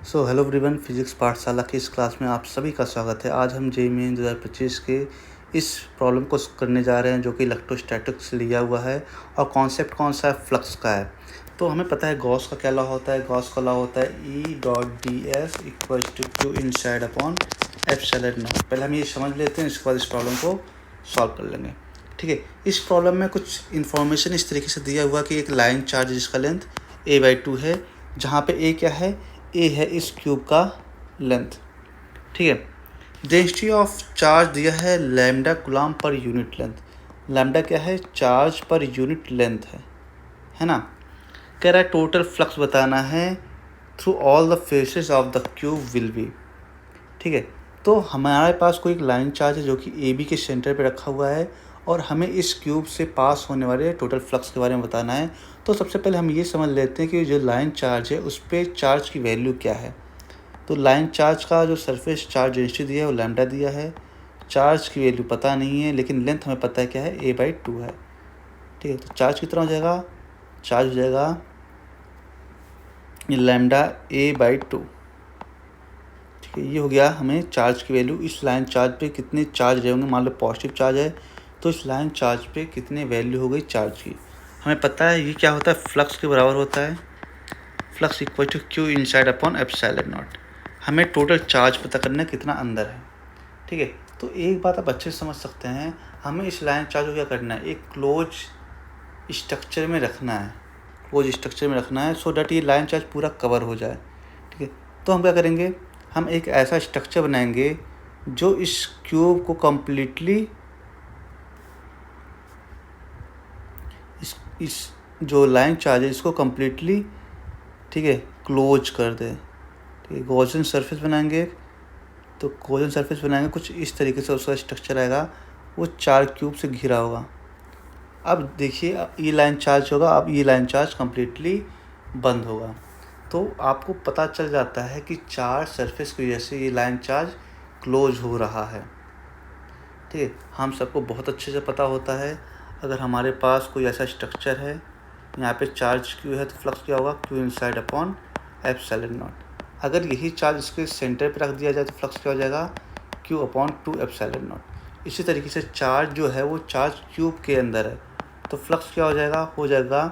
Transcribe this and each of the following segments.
Hello everyone, physics पाठशाला की इस क्लास में आप सभी का स्वागत है। आज हम जेईई मेन 2025 के इस प्रॉब्लम को करने जा रहे हैं जो कि इलेक्ट्रोस्टैटिक्स से लिया हुआ है और कॉन्सेप्ट कौन सा है, फ्लक्स का है। तो हमें पता है गॉस का क्या लॉ होता है। गॉस का लॉ होता है E.ds equal to q inside upon epsilon naught. पहले हम ये समझ लेते हैं, इसके बाद इस प्रॉब्लम को सॉल्व कर लेंगे। ठीक है, इस प्रॉब्लम में कुछ इन्फॉर्मेशन इस तरीके से दिया हुआ कि एक लाइन चार्ज जिसका लेंथ a/2 है, जहाँ पे a क्या है, ए है इस क्यूब का लेंथ। ठीक है, डेंसिटी ऑफ चार्ज दिया है lambda coulomb per unit length. Lambda क्या है, चार्ज पर यूनिट लेंथ है ना। कह रहा है टोटल फ्लक्स बताना है through all the faces of the cube will be. ठीक है, तो हमारे पास कोई एक लाइन चार्ज है जो कि ए बी के सेंटर पे रखा हुआ है और हमें इस क्यूब से पास होने वाले टोटल फ्लक्स के बारे में बताना है। तो सबसे पहले हम ये समझ लेते हैं कि जो लाइन चार्ज है उस पर चार्ज की वैल्यू क्या है। तो लाइन चार्ज का जो सरफेस चार्ज डेंसिटी दिया है वो लैम्डा दिया है। चार्ज की वैल्यू पता नहीं है, लेकिन लेंथ हमें पता है क्या है, a/2 है। ठीक है, तो चार्ज कितना हो जाएगा, चार्ज हो जाएगा लैम्डा a/2। ठीक है, ये हो गया हमें चार्ज की वैल्यू। इस लाइन चार्ज पे कितने चार्ज रहेंगे, मान लो पॉजिटिव चार्ज है तो इस लाइन चार्ज पे कितने वैल्यू हो गई चार्ज की। हमें पता है ये क्या होता है, फ्लक्स के बराबर होता है। Flux equal to q inside upon epsilon naught. हमें टोटल चार्ज पता करना है कितना अंदर है। ठीक है, तो एक बात आप अच्छे से समझ सकते हैं, हमें इस लाइन चार्ज को क्या करना है, एक क्लोज स्ट्रक्चर में रखना है। क्लोज स्ट्रक्चर में रखना है सो डैट ये लाइन चार्ज पूरा कवर हो जाए। ठीक है, तो हम क्या करेंगे, हम एक ऐसा स्ट्रक्चर बनाएंगे जो इस क्यूब को कम्प्लीटली इस जो लाइन चार्ज है इसको कम्प्लीटली, ठीक है, क्लोज कर दे। ठीक है, गॉसियन सरफेस बनाएंगे। तो गॉसियन सरफेस बनाएंगे कुछ इस तरीके से उसका स्ट्रक्चर आएगा, वो 4 क्यूब से घिरा होगा। अब देखिए ये लाइन चार्ज होगा, अब ये लाइन चार्ज कम्प्लीटली बंद होगा। तो आपको पता चल जाता है कि 4 सरफेस की वजह से ये लाइन चार्ज क्लोज हो रहा है। ठीक है, हम सबको बहुत अच्छे से पता होता है अगर हमारे पास कोई ऐसा स्ट्रक्चर है, यहाँ पे चार्ज क्यू है तो फ्लक्स क्या होगा, Q inside upon epsilon not. अगर यही चार्ज इसके सेंटर पे रख दिया जाए तो फ्लक्स क्या हो जाएगा, क्यू अपॉन 2 एप्सिलॉन नॉट। इसी तरीके से चार्ज जो है वो चार्ज क्यूब के अंदर है तो फ्लक्स क्या हो जाएगा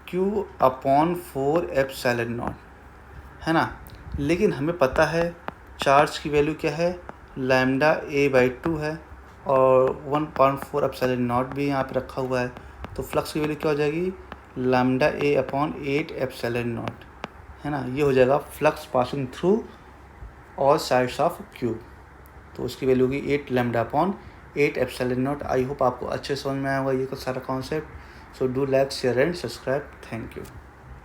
क्यू अपॉन 4 एप्सिलॉन नॉट, है ना। लेकिन हमें पता है चार्ज की वैल्यू क्या है, लैम्डा a/2 है और 1.4 एप्सिलॉन नॉट भी यहाँ पे रखा हुआ है। तो फ्लक्स की वैल्यू क्या हो जाएगी, लैम्डा a/8 एप्सिलॉन नॉट, है ना। ये हो जाएगा flux passing through all sides of cube. तो उसकी वैल्यू होगी 8 lambda upon 8 epsilon not. I hope आपको अच्छे समझ में आया होगा ये सारा concept. So do like, share and subscribe. Thank you.